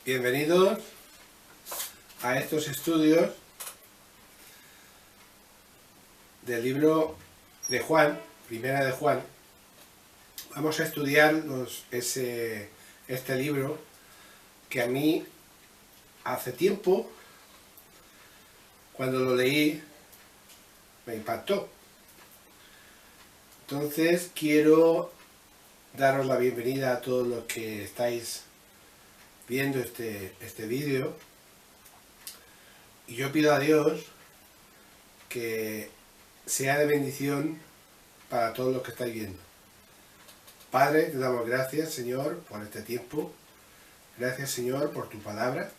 Bienvenidos a estos estudios del libro de Juan, Primera de Juan. Vamos a estudiar este libro que a mí hace tiempo, cuando lo leí, me impactó. Entonces quiero daros la bienvenida a todos los que estáis viendo este vídeo, y yo pido a Dios que sea de bendición para todos los que estáis viendo. Padre, te damos gracias, Señor, por este tiempo. Gracias, Señor, por tu palabra,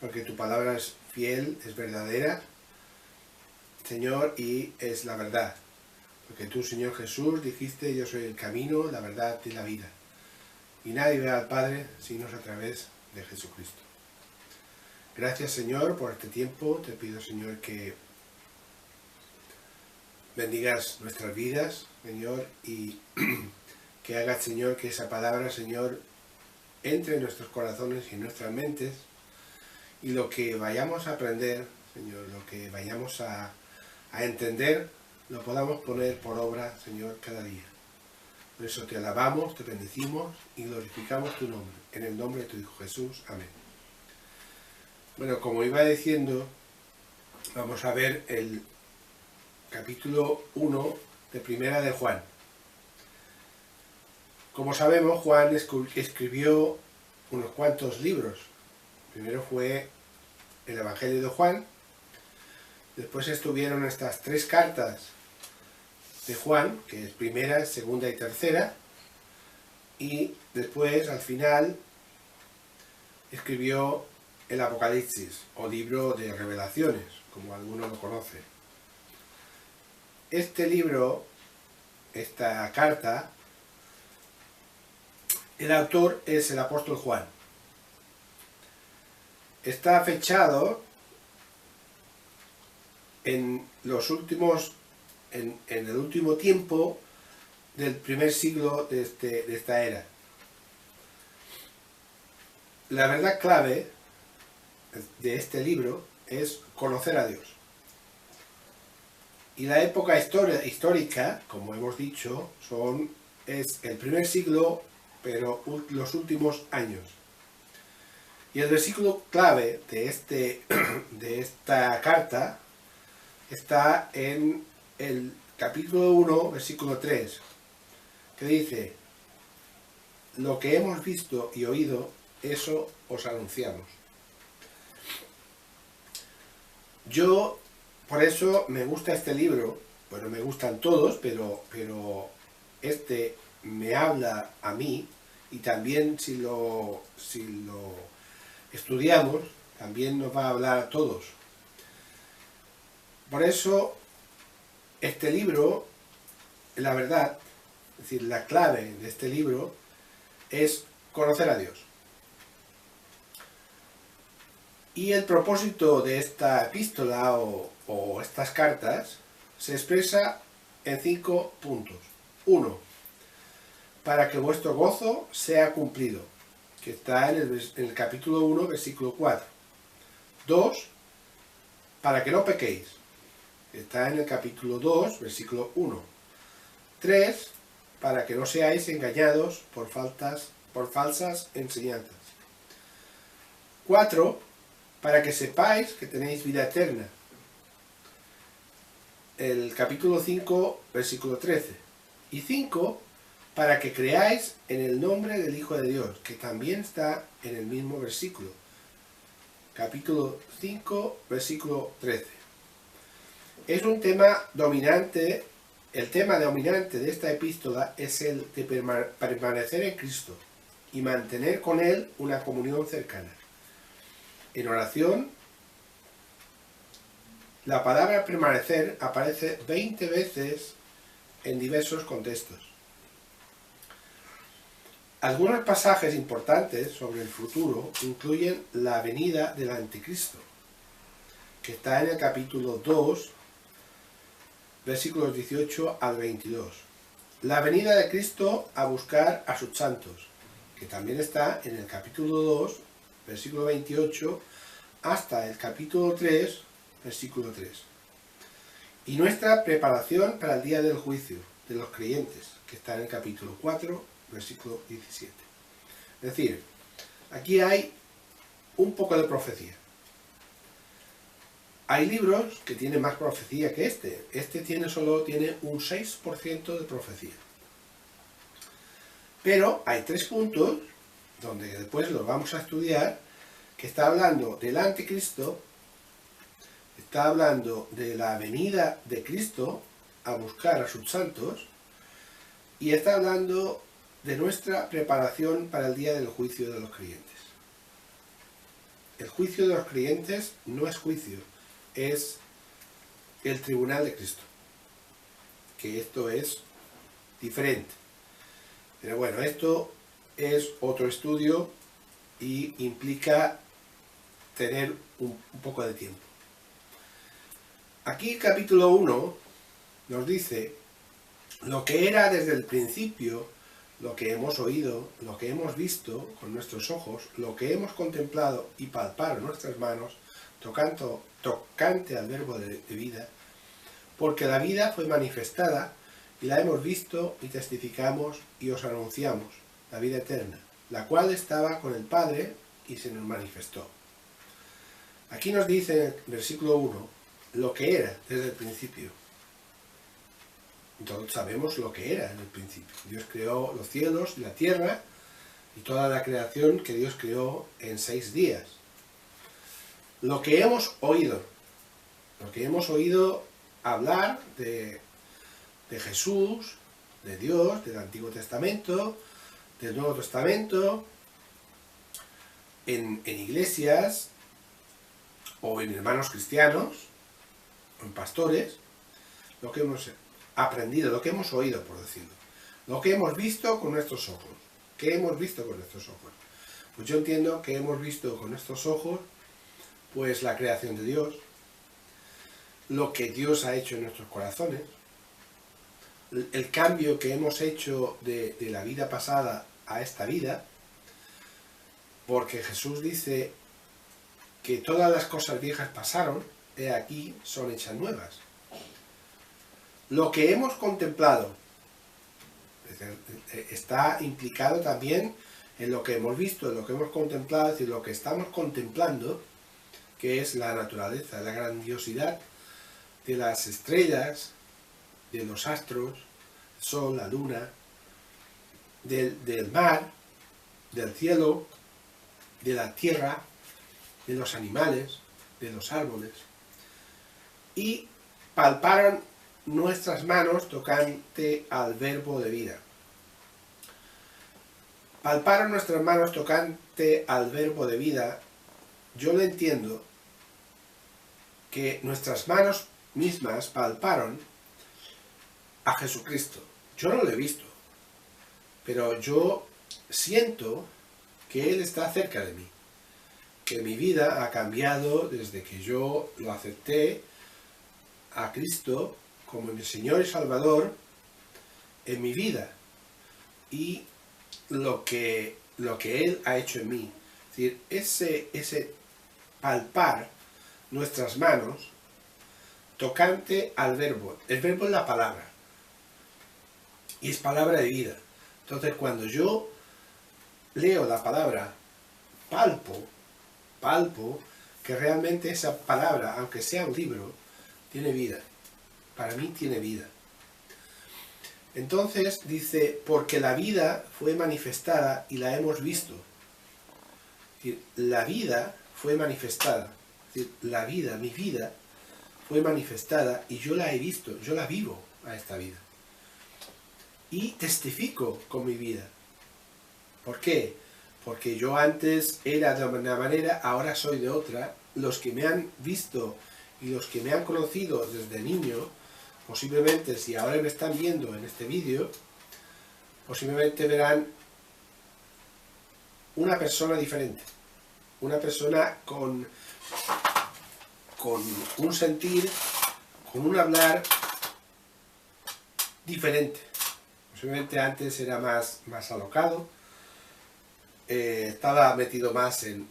porque tu palabra es fiel, es verdadera, Señor, y es la verdad. Porque tú, Señor Jesús, dijiste: yo soy el camino, la verdad y la vida. Y nadie ve al Padre sino a través de Jesucristo. Gracias, Señor, por este tiempo. Te pido, Señor, que bendigas nuestras vidas, Señor, y que hagas, Señor, que esa palabra, Señor, entre en nuestros corazones y en nuestras mentes, y lo que vayamos a aprender, Señor, lo que vayamos a entender, lo podamos poner por obra, Señor, cada día. Por eso te alabamos, te bendecimos y glorificamos tu nombre. En el nombre de tu Hijo Jesús. Amén. Bueno, como iba diciendo, vamos a ver el capítulo 1 de Primera de Juan. Como sabemos, Juan escribió unos cuantos libros. Primero fue el Evangelio de Juan. Después estuvieron estas 3 cartas de Juan, que es primera, segunda y tercera, y después, al final, escribió el Apocalipsis, o libro de revelaciones, como algunos lo conocen. Este libro, esta carta, el autor es el apóstol Juan. Está fechado en el último tiempo del primer siglo de esta era. La verdad clave de este libro es conocer a Dios. Y la época histórica, como hemos dicho, es el primer siglo, pero los últimos años. Y el versículo clave de esta carta está en el capítulo 1, versículo 3, que dice: lo que hemos visto y oído, eso os anunciamos. Yo, por eso me gusta este libro. Bueno, me gustan todos, pero este me habla a mí, y también si lo estudiamos, también nos va a hablar a todos. Por eso, este libro, la verdad, es decir, la clave de este libro es conocer a Dios. Y el propósito de esta epístola o estas cartas se expresa en 5 puntos. 1. Para que vuestro gozo sea cumplido, que está en el capítulo 1, versículo 4. 2. Para que no pequéis, que está en el capítulo 2, versículo 1. 3. Para que no seáis engañados por falsas enseñanzas. 4. Para que sepáis que tenéis vida eterna. El capítulo 5, versículo 13. Y 5. Para que creáis en el nombre del Hijo de Dios, que también está en el mismo versículo. Capítulo 5, versículo 13. Es un tema dominante. El tema dominante de esta epístola es el de permanecer en Cristo y mantener con Él una comunión cercana. En oración, la palabra permanecer aparece 20 veces en diversos contextos. Algunos pasajes importantes sobre el futuro incluyen la venida del anticristo, que está en el capítulo 2, versículos 18 al 22. La venida de Cristo a buscar a sus santos, que también está en el capítulo 2, versículo 28, hasta el capítulo 3, versículo 3. Y nuestra preparación para el día del juicio de los creyentes, que está en el capítulo 4, versículo 17. Es decir, aquí hay un poco de profecía. Hay libros que tienen más profecía que este. Este solo tiene un 6% de profecía. Pero hay 3 puntos, donde después los vamos a estudiar, que está hablando del anticristo, está hablando de la venida de Cristo a buscar a sus santos, y está hablando de nuestra preparación para el día del juicio de los creyentes. El juicio de los creyentes no es juicio, es el tribunal de Cristo, que esto es diferente. Pero bueno, esto es otro estudio y implica tener un poco de tiempo. Aquí capítulo 1 nos dice lo que era desde el principio, lo que hemos oído, lo que hemos visto con nuestros ojos, lo que hemos contemplado y palpado en nuestras manos, tocante al verbo de vida, porque la vida fue manifestada y la hemos visto y testificamos y os anunciamos, la vida eterna, la cual estaba con el Padre y se nos manifestó. Aquí nos dice en el versículo 1 lo que era desde el principio. Todos sabemos lo que era en el principio. Dios creó los cielos y la tierra y toda la creación que Dios creó en 6 días. Lo que hemos oído hablar de Jesús, de Dios, del Antiguo Testamento, del Nuevo Testamento, en iglesias, o en hermanos cristianos, o en pastores, lo que hemos aprendido, lo que hemos oído, por decirlo, lo que hemos visto con nuestros ojos. ¿Qué hemos visto con nuestros ojos? Pues yo entiendo que hemos visto con nuestros ojos, pues la creación de Dios, lo que Dios ha hecho en nuestros corazones, el cambio que hemos hecho de la vida pasada a esta vida, porque Jesús dice que todas las cosas viejas pasaron, he aquí son hechas nuevas. Lo que hemos contemplado está implicado también en lo que hemos visto, en lo que hemos contemplado, es decir, lo que estamos contemplando, que es la naturaleza, la grandiosidad de las estrellas, de los astros, el sol, la luna, del mar, del cielo, de la tierra, de los animales, de los árboles, y palparon nuestras manos tocante al verbo de vida. Palparon nuestras manos tocante al verbo de vida, yo lo entiendo, que nuestras manos mismas palparon a Jesucristo. Yo no lo he visto, pero yo siento que Él está cerca de mí, que mi vida ha cambiado desde que yo lo acepté a Cristo como mi Señor y Salvador en mi vida, y lo que Él ha hecho en mí. Es decir, ese palpar nuestras manos tocante al verbo. El verbo es la palabra, y es palabra de vida. Entonces, cuando yo leo la palabra, palpo que realmente esa palabra, aunque sea un libro, tiene vida. Para mí tiene vida. Entonces dice, porque la vida fue manifestada y la hemos visto. Es decir, la vida fue manifestada. Es decir, la vida, mi vida, fue manifestada y yo la he visto, yo la vivo a esta vida. Y testifico con mi vida. ¿Por qué? Porque yo antes era de una manera, ahora soy de otra. Los que me han visto y los que me han conocido desde niño, posiblemente si ahora me están viendo en este vídeo, posiblemente verán una persona diferente. Una persona con un sentir, con un hablar diferente. Posiblemente antes era más alocado, estaba metido más en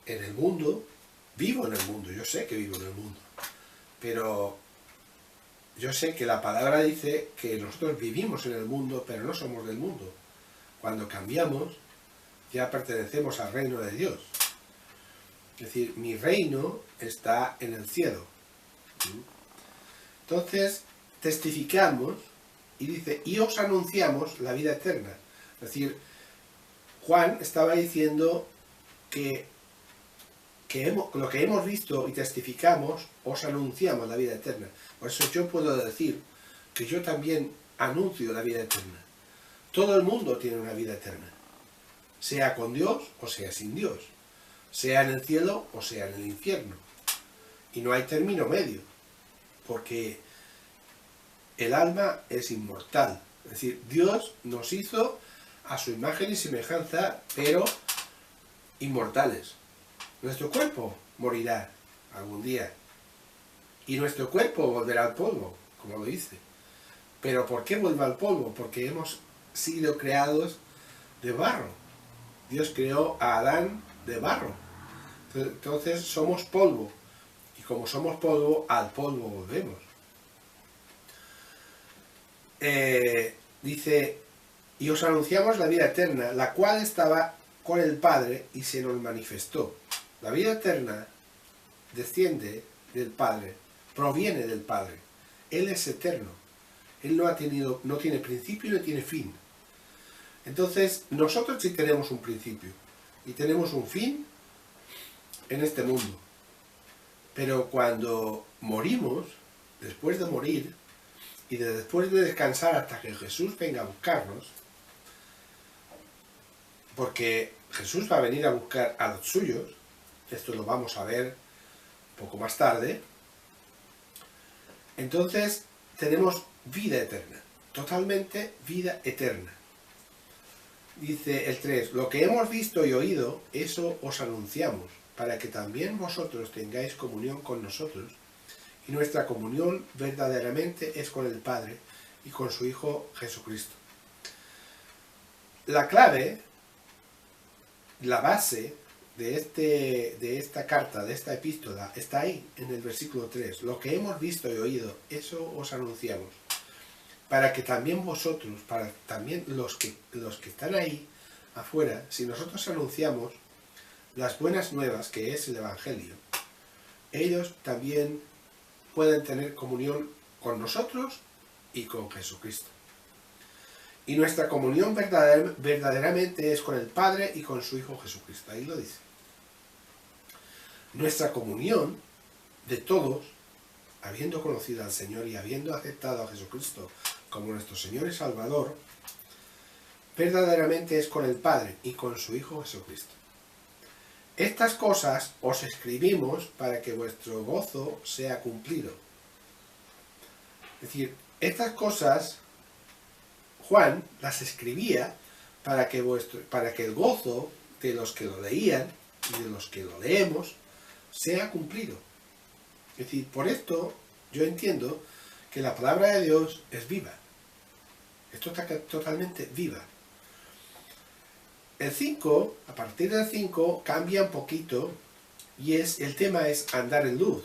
el mundo. Vivo en el mundo, yo sé que vivo en el mundo, pero yo sé que la palabra dice que nosotros vivimos en el mundo, pero no somos del mundo. Cuando cambiamos, ya pertenecemos al reino de Dios. Es decir, mi reino está en el cielo. Entonces, testificamos y dice, y os anunciamos la vida eterna. Es decir, Juan estaba diciendo que lo que hemos visto y testificamos, os anunciamos la vida eterna. Por eso yo puedo decir que yo también anuncio la vida eterna. Todo el mundo tiene una vida eterna, sea con Dios o sea sin Dios, sea en el cielo o sea en el infierno. Y no hay término medio, porque el alma es inmortal. Es decir, Dios nos hizo a su imagen y semejanza, pero inmortales. Nuestro cuerpo morirá algún día. Y nuestro cuerpo volverá al polvo, como lo dice. ¿Pero por qué vuelve al polvo? Porque hemos sido creados de barro. Dios creó a Adán de barro. Entonces somos polvo. Y como somos polvo, al polvo volvemos. Dice, y os anunciamos la vida eterna, la cual estaba con el Padre y se nos manifestó. La vida eterna desciende del Padre, proviene del Padre. Él es eterno. Él no tiene principio ni tiene fin. Entonces, nosotros sí tenemos un principio y tenemos un fin en este mundo. Pero cuando morimos, después de morir, y después de descansar hasta que Jesús venga a buscarnos, porque Jesús va a venir a buscar a los suyos, esto lo vamos a ver un poco más tarde, entonces tenemos vida eterna, totalmente vida eterna. Dice el 3, lo que hemos visto y oído, eso os anunciamos, para que también vosotros tengáis comunión con nosotros, y nuestra comunión verdaderamente es con el Padre y con su Hijo Jesucristo. La clave, la base de esta carta, de esta epístola, está ahí, en el versículo 3. Lo que hemos visto y oído, eso os anunciamos. Para que también vosotros, para también los que están ahí afuera, si nosotros anunciamos las buenas nuevas, que es el Evangelio, ellos también pueden tener comunión con nosotros y con Jesucristo. Y nuestra comunión verdaderamente es con el Padre y con su Hijo Jesucristo. Ahí lo dice. Nuestra comunión de todos, habiendo conocido al Señor y habiendo aceptado a Jesucristo como nuestro Señor y Salvador, verdaderamente es con el Padre y con su Hijo Jesucristo. Estas cosas os escribimos para que vuestro gozo sea cumplido. Es decir, estas cosas Juan las escribía para que el gozo de los que lo leían y de los que lo leemos sea cumplido. Es decir, por esto yo entiendo que la palabra de Dios es viva. Esto está totalmente viva. El 5, a partir del 5, cambia un poquito y el tema es andar en luz.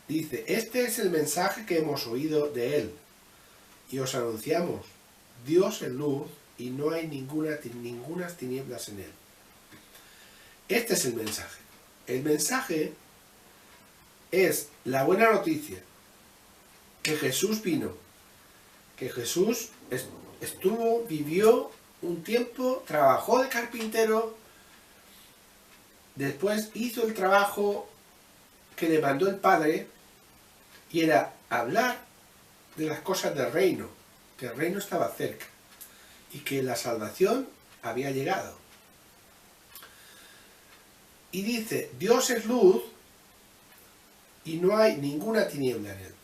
Dice, este es el mensaje que hemos oído de él y os anunciamos, Dios es luz y no hay ninguna tinieblas en él. Este es el mensaje. El mensaje es la buena noticia, que Jesús vino, que Jesús vivió un tiempo, trabajó de carpintero, después hizo el trabajo que le mandó el Padre, y era hablar de las cosas del reino, que el reino estaba cerca, y que la salvación había llegado. Y dice, Dios es luz, y no hay ninguna tiniebla en él.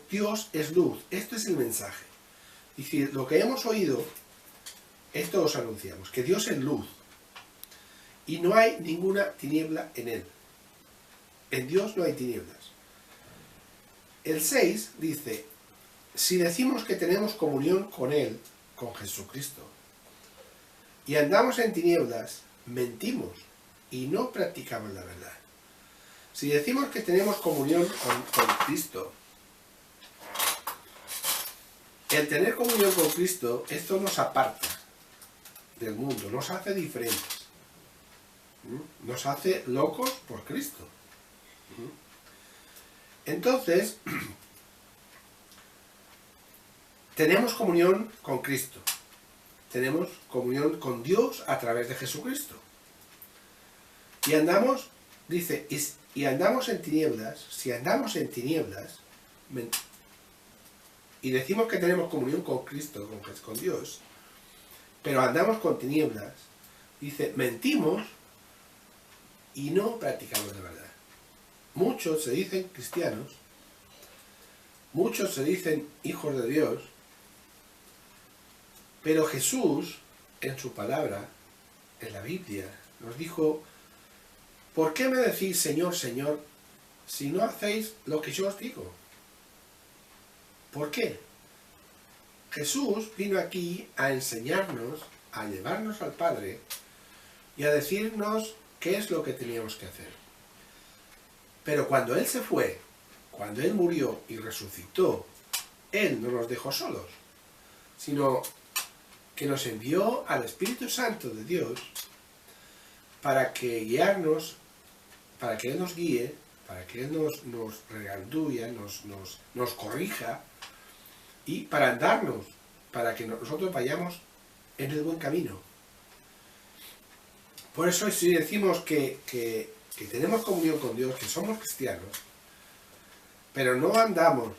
Dios es luz, esto es el mensaje. Es decir, lo que hemos oído, esto os anunciamos, que Dios es luz y no hay ninguna tiniebla en él. En Dios no hay tinieblas. El 6 dice, si decimos que tenemos comunión con él, con Jesucristo, y andamos en tinieblas, mentimos y no practicamos la verdad. Si decimos que tenemos comunión con Cristo, el tener comunión con Cristo, esto nos aparta del mundo, nos hace diferentes, nos hace locos por Cristo. Entonces, tenemos comunión con Cristo, tenemos comunión con Dios a través de Jesucristo. Y andamos, dice, y andamos en tinieblas, si andamos en tinieblas, y decimos que tenemos comunión con Cristo, con Dios, pero andamos con tinieblas, dice, mentimos y no practicamos la verdad. Muchos se dicen cristianos, muchos se dicen hijos de Dios, pero Jesús, en su palabra, en la Biblia, nos dijo, ¿por qué me decís Señor, Señor, si no hacéis lo que yo os digo? ¿Por qué? Jesús vino aquí a enseñarnos, a llevarnos al Padre y a decirnos qué es lo que teníamos que hacer. Pero cuando Él se fue, cuando Él murió y resucitó, Él no nos dejó solos, sino que nos envió al Espíritu Santo de Dios para que guiarnos, para que Él nos guíe, para que Él nos redarguya, nos corrija, y para andarnos, para que nosotros vayamos en el buen camino. Por eso si decimos que tenemos comunión con Dios, que somos cristianos, pero no andamos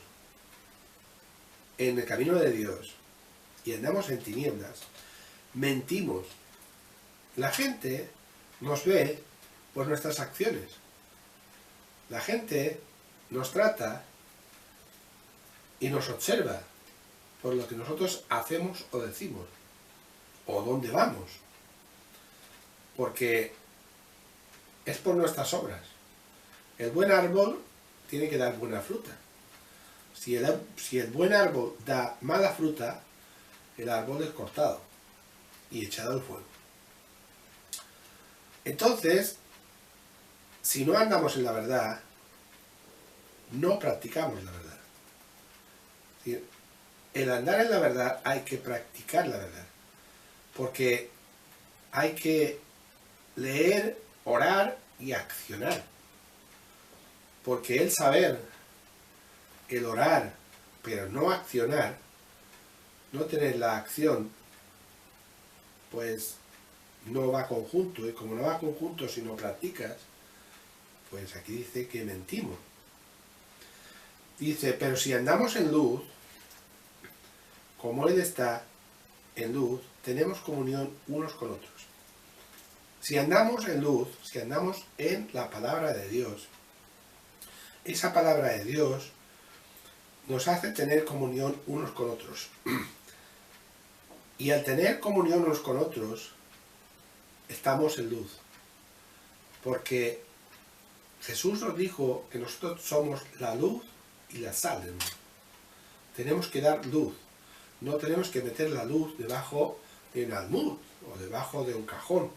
en el camino de Dios y andamos en tinieblas, mentimos. La gente nos ve por nuestras acciones. La gente nos trata y nos observa por lo que nosotros hacemos o decimos, o dónde vamos, porque es por nuestras obras. El buen árbol tiene que dar buena fruta. Si el buen árbol da mala fruta, el árbol es cortado y echado al fuego. Entonces, si no andamos en la verdad, no practicamos la verdad. Es decir, el andar en la verdad hay que practicar la verdad, porque hay que leer, orar y accionar. Porque el saber, el orar, pero no accionar, no tener la acción, pues no va conjunto. Y como no va conjunto si no practicas, pues aquí dice que mentimos. Dice, pero si andamos en luz, como Él está en luz, tenemos comunión unos con otros. Si andamos en luz, si andamos en la palabra de Dios, esa palabra de Dios nos hace tener comunión unos con otros. Y al tener comunión unos con otros, estamos en luz. Porque Jesús nos dijo que nosotros somos la luz y la sal del mundo. Tenemos que dar luz. No tenemos que meter la luz debajo de un almud o debajo de un cajón.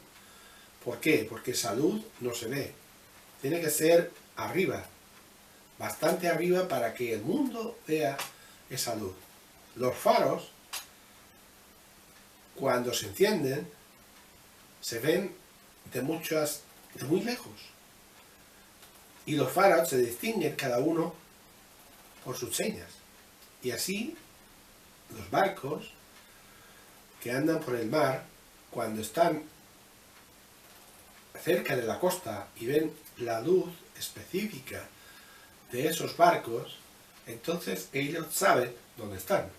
¿Por qué? Porque esa luz no se ve. Tiene que ser arriba, bastante arriba para que el mundo vea esa luz. Los faros, cuando se encienden, se ven de muy lejos. Y los faros se distinguen cada uno por sus señas. Y así los barcos que andan por el mar, cuando están cerca de la costa y ven la luz específica de esos barcos, entonces ellos saben dónde están.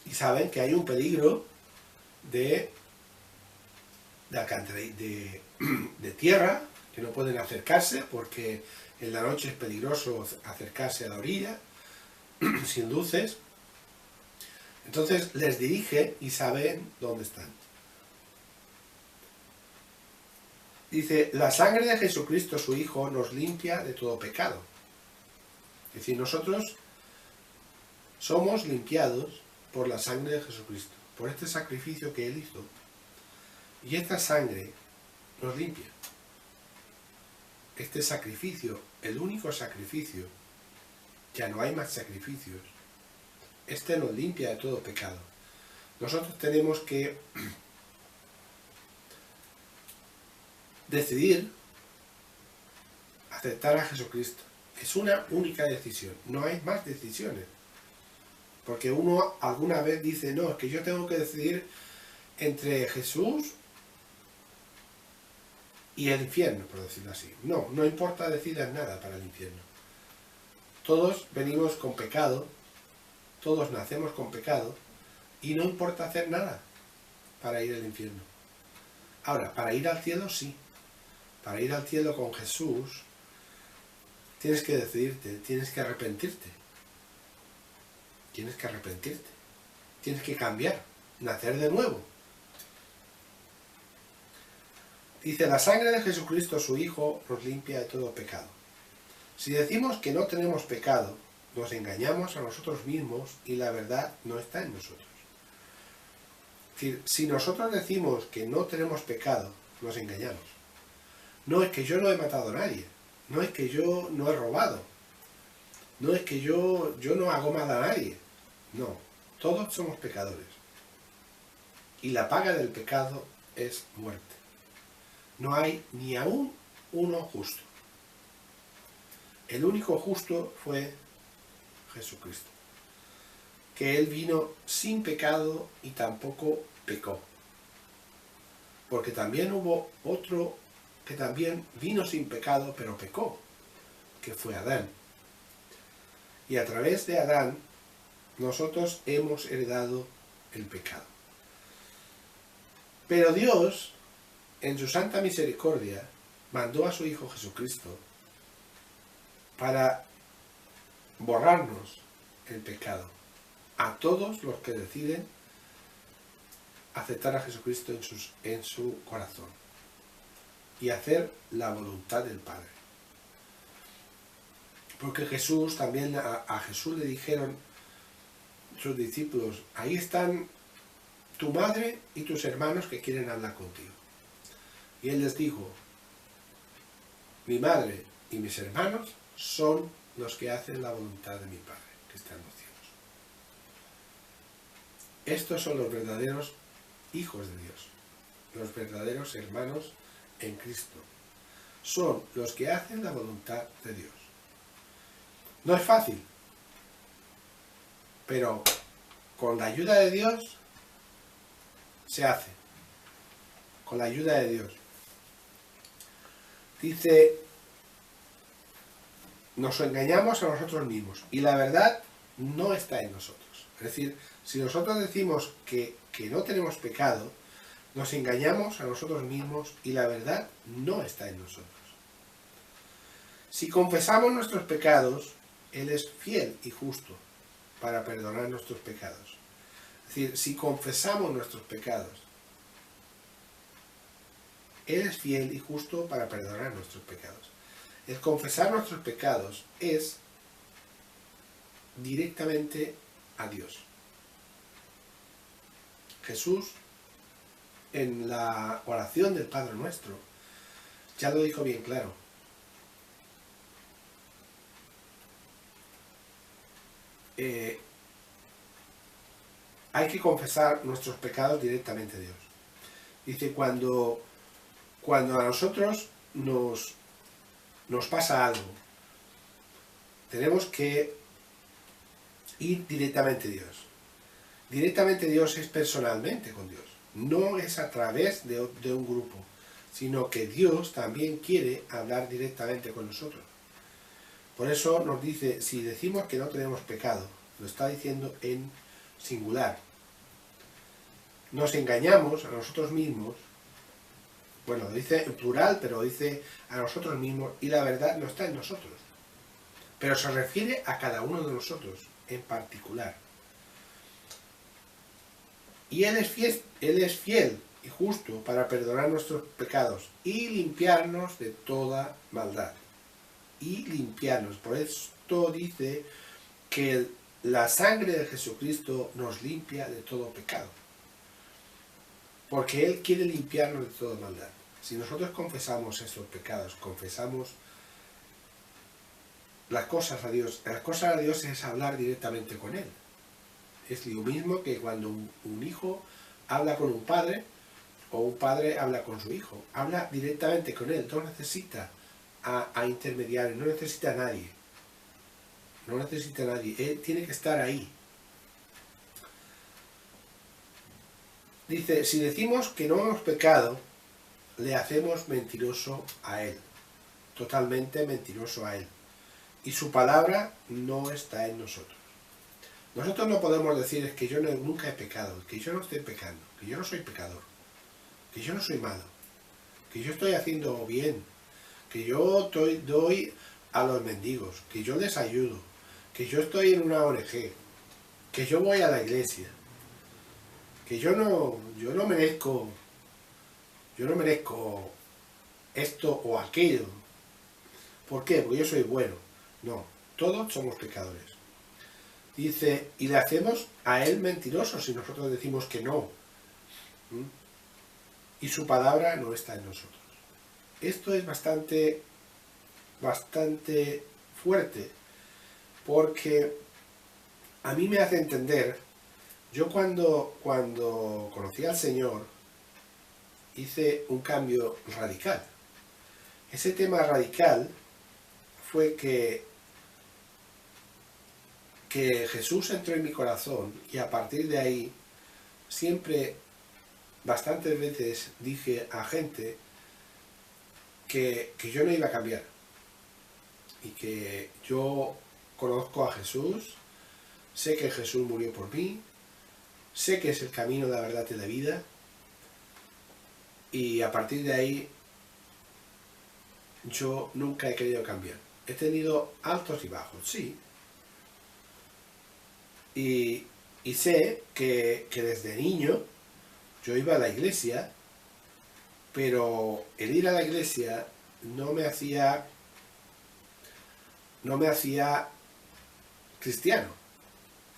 Y saben que hay un peligro de tierra, que no pueden acercarse porque en la noche es peligroso acercarse a la orilla sin luces. Entonces les dirige y saben dónde están. Dice, la sangre de Jesucristo, su Hijo, nos limpia de todo pecado. Es decir, nosotros somos limpiados por la sangre de Jesucristo. por este sacrificio que Él hizo. Y esta sangre nos limpia. Este sacrificio, el único sacrificio, ya no hay más sacrificios, este nos limpia de todo pecado. Nosotros tenemos que decidir aceptar a Jesucristo. Es una única decisión, no hay más decisiones. Porque uno alguna vez dice, no, es que yo tengo que decidir entre Jesús y el infierno, por decirlo así. No, no importa decidir nada para el infierno. Todos venimos con pecado, todos nacemos con pecado, y no importa hacer nada para ir al infierno. Ahora, para ir al cielo sí. Para ir al cielo con Jesús, tienes que decidirte, tienes que arrepentirte. Tienes que arrepentirte. Tienes que cambiar, nacer de nuevo. Dice, la sangre de Jesucristo, su Hijo, nos limpia de todo pecado. Si decimos que no tenemos pecado, nos engañamos a nosotros mismos y la verdad no está en nosotros. Es decir, si nosotros decimos que no tenemos pecado, nos engañamos. No es que yo no he matado a nadie, no es que yo no he robado, no es que yo no hago mal a nadie. No, todos somos pecadores. Y la paga del pecado es muerte. No hay ni aún uno justo. El único justo fue Jesucristo. Que Él vino sin pecado y tampoco pecó. Porque también hubo otro que también vino sin pecado, pero pecó, que fue Adán. Y a través de Adán, nosotros hemos heredado el pecado. Pero Dios, en su santa misericordia, mandó a su Hijo Jesucristo para borrarnos el pecado a todos los que deciden aceptar a Jesucristo en su corazón y hacer la voluntad del Padre. Porque Jesús también, a Jesús le dijeron sus discípulos, ahí están tu madre y tus hermanos que quieren hablar contigo. Y Él les dijo, mi madre y mis hermanos son los que hacen la voluntad de mi Padre, que está en los cielos. Estos son los verdaderos hijos de Dios, los verdaderos hermanos en Cristo. Son los que hacen la voluntad de Dios. No es fácil, pero con la ayuda de Dios se hace. Con la ayuda de Dios. Dice, nos engañamos a nosotros mismos y la verdad no está en nosotros. Es decir, si nosotros decimos que no tenemos pecado, nos engañamos a nosotros mismos y la verdad no está en nosotros. Si confesamos nuestros pecados, Él es fiel y justo para perdonar nuestros pecados. Es decir, si confesamos nuestros pecados, Él es fiel y justo para perdonar nuestros pecados. El confesar nuestros pecados es directamente a Dios. Jesús, en la oración del Padre Nuestro, ya lo dijo bien claro. Hay que confesar nuestros pecados directamente a Dios. Dice, cuando a nosotros nos pasa algo, tenemos que ir directamente a Dios. Directamente a Dios es personalmente con Dios. No es a través de un grupo, sino que Dios también quiere hablar directamente con nosotros. Por eso nos dice, si decimos que no tenemos pecado, lo está diciendo en singular. Nos engañamos a nosotros mismos, bueno, lo dice en plural, pero dice a nosotros mismos, y la verdad no está en nosotros. Pero se refiere a cada uno de nosotros en particular. Y Él es fiel y justo para perdonar nuestros pecados y limpiarnos de toda maldad. Y limpiarnos. Por esto dice que la sangre de Jesucristo nos limpia de todo pecado. porque Él quiere limpiarnos de toda maldad. Si nosotros confesamos esos pecados, confesamos las cosas a Dios es hablar directamente con Él. Es lo mismo que cuando un hijo habla con un padre, o un padre habla con su hijo. Habla directamente con Él, no necesita a intermediarios, no necesita a nadie. No necesita a nadie, Él tiene que estar ahí. Dice, si decimos que no hemos pecado, le hacemos mentiroso a Él, totalmente mentiroso a Él. Y su palabra no está en nosotros. Nosotros no podemos decir es que yo nunca he pecado, que yo no estoy pecando, que yo no soy pecador, que yo no soy malo, que yo estoy haciendo bien, que yo doy a los mendigos, que yo les ayudo, que yo estoy en una ONG, que yo voy a la iglesia, que yo no merezco esto o aquello. ¿Por qué? Porque yo soy bueno. No, todos somos pecadores. Dice, y le hacemos a Él mentiroso si nosotros decimos que no. Y su palabra no está en nosotros. Esto es bastante fuerte, porque a mí me hace entender, yo cuando conocí al Señor, hice un cambio radical. Ese tema radical fue que Jesús entró en mi corazón, y a partir de ahí siempre, bastantes veces dije a gente que yo no iba a cambiar, y que yo conozco a Jesús, sé que Jesús murió por mí, sé que es el camino, la verdad y la vida, y a partir de ahí yo nunca he querido cambiar. He tenido altos y bajos, sí, y sé que desde niño yo iba a la iglesia, pero el ir a la iglesia no me hacía cristiano,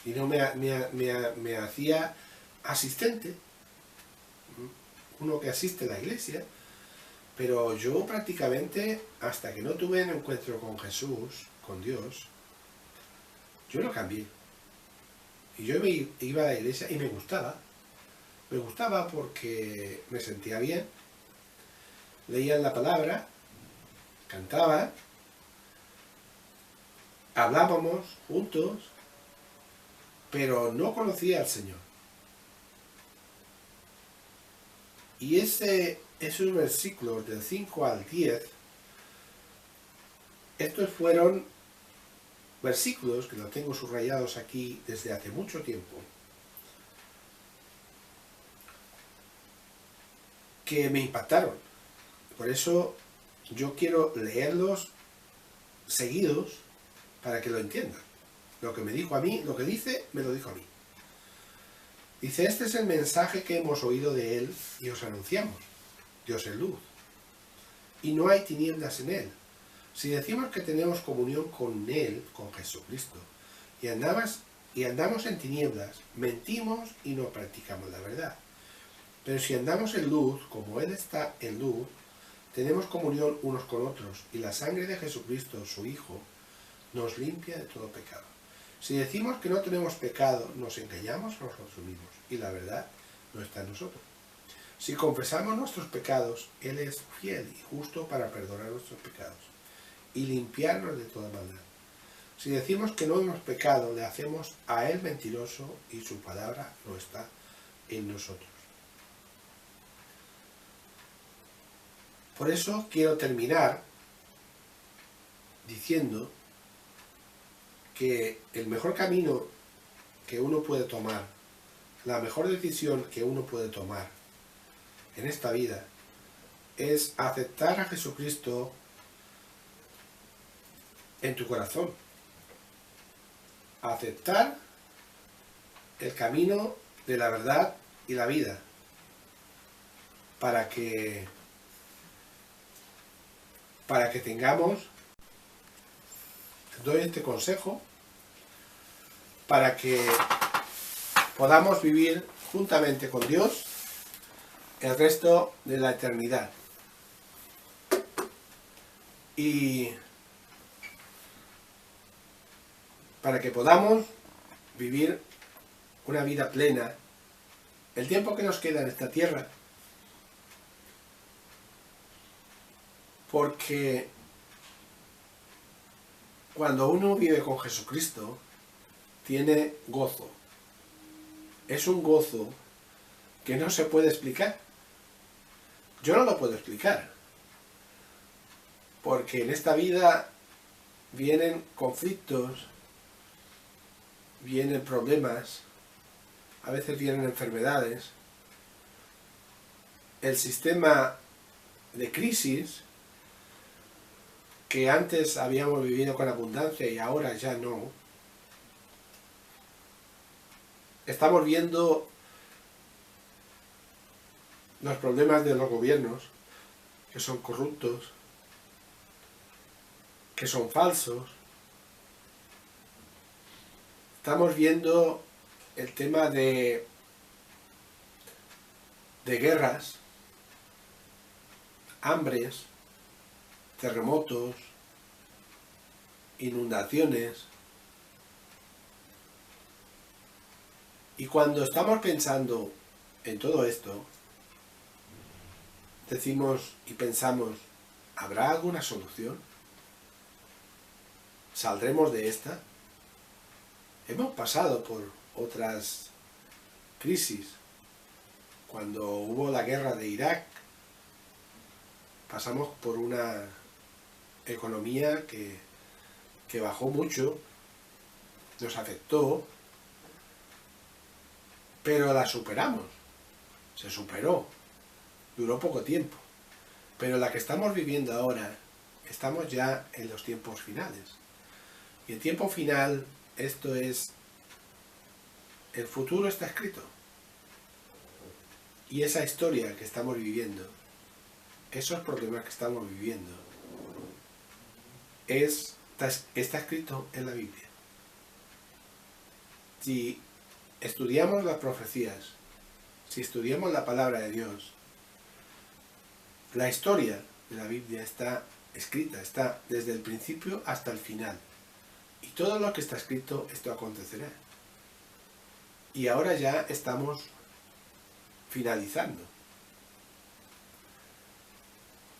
y no me hacía asistente, uno que asiste a la iglesia. Pero yo prácticamente, hasta que no tuve un encuentro con Jesús, con Dios, yo no cambié. Y yo iba a la iglesia y me gustaba. Me gustaba porque me sentía bien. Leían la palabra, cantaban, hablábamos juntos, pero no conocía al Señor. Y esos versículos del 5 al 10, estos fueron versículos que los tengo subrayados aquí desde hace mucho tiempo, que me impactaron. Por eso yo quiero leerlos seguidos para que lo entiendan. Lo que me dijo a mí, lo que dice, me lo dijo a mí. Dice, este es el mensaje que hemos oído de Él y os anunciamos. Dios es luz, y no hay tinieblas en Él. Si decimos que tenemos comunión con Él, con Jesucristo, y andamos en tinieblas, mentimos y no practicamos la verdad. Pero si andamos en luz, como Él está en luz, tenemos comunión unos con otros, y la sangre de Jesucristo, su Hijo, nos limpia de todo pecado. Si decimos que no tenemos pecado, nos engañamos a nosotros mismos, y la verdad no está en nosotros. Si confesamos nuestros pecados, Él es fiel y justo para perdonar nuestros pecados y limpiarnos de toda maldad. Si decimos que no hemos pecado, le hacemos a Él mentiroso y su palabra no está en nosotros. Por eso quiero terminar diciendo que el mejor camino que uno puede tomar, la mejor decisión que uno puede tomar en esta vida, es aceptar a Jesucristo en tu corazón. Aceptar el camino de la verdad y la vida, para que tengamos, te doy este consejo, para que podamos vivir juntamente con Dios el resto de la eternidad. Y para que podamos vivir una vida plena, el tiempo que nos queda en esta tierra, porque cuando uno vive con Jesucristo, tiene gozo. Es un gozo que no se puede explicar. Yo no lo puedo explicar, porque en esta vida vienen conflictos, vienen problemas, a veces vienen enfermedades. El sistema de crisis que antes habíamos vivido con abundancia y ahora ya no. Estamos viendo los problemas de los gobiernos, que son corruptos, que son falsos. Estamos viendo el tema de guerras, hambres, terremotos, inundaciones. Y cuando estamos pensando en todo esto, decimos y pensamos, ¿habrá alguna solución? ¿Saldremos de esta? Hemos pasado por otras crisis. Cuando hubo la guerra de Irak, pasamos por una economía que bajó mucho, nos afectó, pero la superamos, se superó, duró poco tiempo. Pero la que estamos viviendo ahora, estamos ya en los tiempos finales. Y el tiempo final, esto es, el futuro está escrito. Y esa historia que estamos viviendo, esos problemas que estamos viviendo, está escrito en la Biblia. Si estudiamos las profecías, si estudiamos la palabra de Dios, la historia de la Biblia está escrita, está desde el principio hasta el final. Y todo lo que está escrito, esto acontecerá. Y ahora ya estamos finalizando.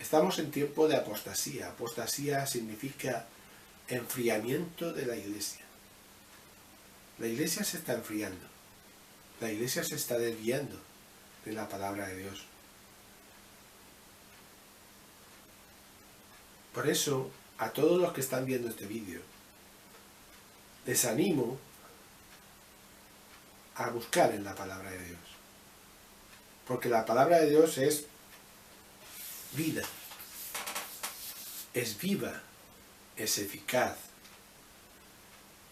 Estamos en tiempo de apostasía. Apostasía significa enfriamiento de la iglesia. La iglesia se está enfriando. La iglesia se está desviando de la palabra de Dios. Por eso, a todos los que están viendo este vídeo, les animo a buscar en la palabra de Dios. Porque la palabra de Dios es vida, es viva, es eficaz,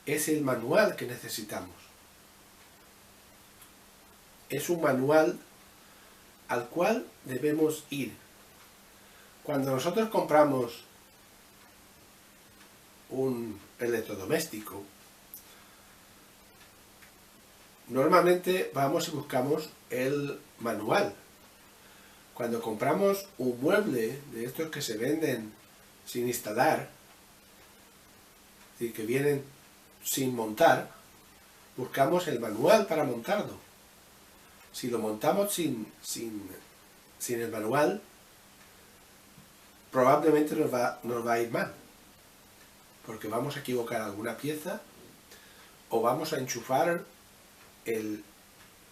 es el manual que necesitamos. Es un manual al cual debemos ir. Cuando nosotros compramos un electrodoméstico, normalmente vamos y buscamos el manual. Cuando compramos un mueble de estos que se venden sin instalar, es decir, que vienen sin montar, buscamos el manual para montarlo. Si lo montamos sin el manual, probablemente nos va a ir mal, porque vamos a equivocar alguna pieza o vamos a enchufar el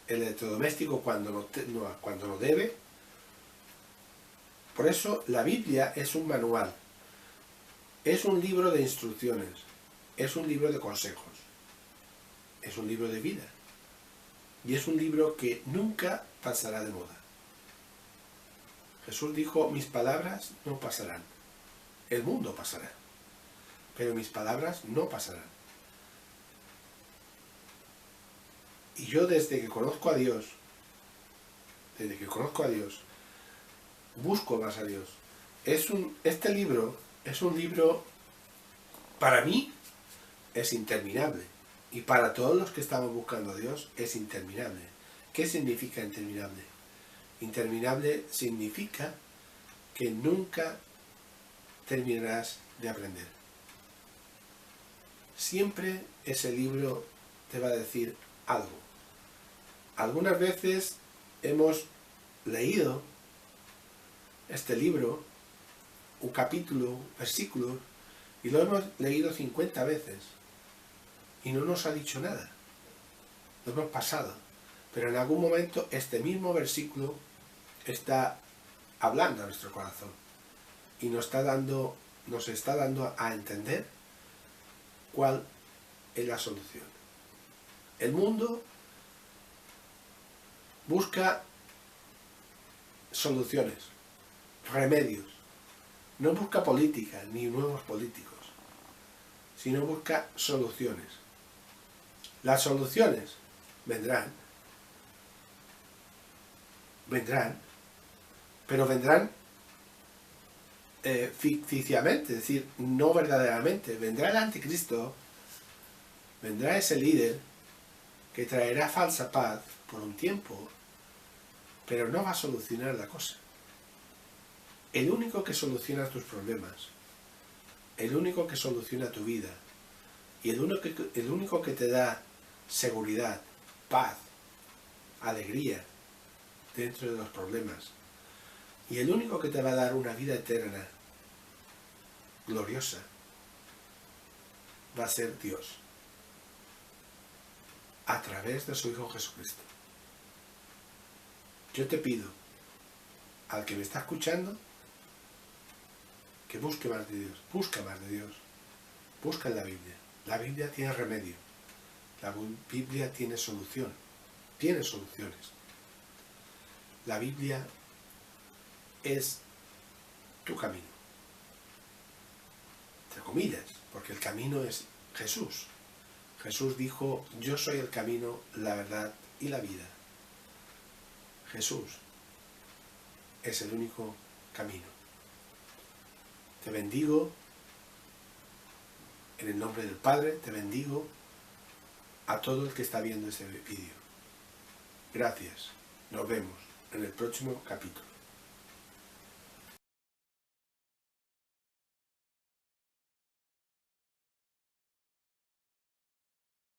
electrodoméstico cuando no debe. Por eso la Biblia es un manual, es un libro de instrucciones, es un libro de consejos, es un libro de vida y es un libro que nunca pasará de moda. Jesús dijo, mis palabras no pasarán, el mundo pasará, pero mis palabras no pasarán. Y yo desde que conozco a Dios, busco más a Dios. Este libro es un libro, para mí, es interminable. Y para todos los que estamos buscando a Dios, es interminable. ¿Qué significa interminable? Interminable significa que nunca terminarás de aprender. Siempre ese libro te va a decir algo. Algunas veces hemos leído este libro, un capítulo, versículo, y lo hemos leído 50 veces y no nos ha dicho nada. Lo hemos pasado. Pero en algún momento este mismo versículo está hablando a nuestro corazón y nos está dando a entender cuál es la solución. El mundo busca soluciones, remedios. No busca política ni nuevos políticos, sino busca soluciones. Las soluciones vendrán, pero vendrán ficticiamente, es decir, no verdaderamente. Vendrá el anticristo, vendrá ese líder que traerá falsa paz por un tiempo, pero no va a solucionar la cosa. El único que soluciona tus problemas, el único que soluciona tu vida y el único que te da seguridad, paz, alegría dentro de los problemas y el único que te va a dar una vida eterna, gloriosa, va a ser Dios a través de su Hijo Jesucristo. Yo te pido al que me está escuchando que busque más de Dios, busca más de Dios, busca en la Biblia. La Biblia tiene remedio, la Biblia tiene solución, tiene soluciones. La Biblia es tu camino, entre comillas, porque el camino es Jesús. Jesús dijo: yo soy el camino, la verdad y la vida. Jesús es el único camino. Te bendigo en el nombre del Padre, te bendigo a todo el que está viendo este vídeo. Gracias. Nos vemos en el próximo capítulo.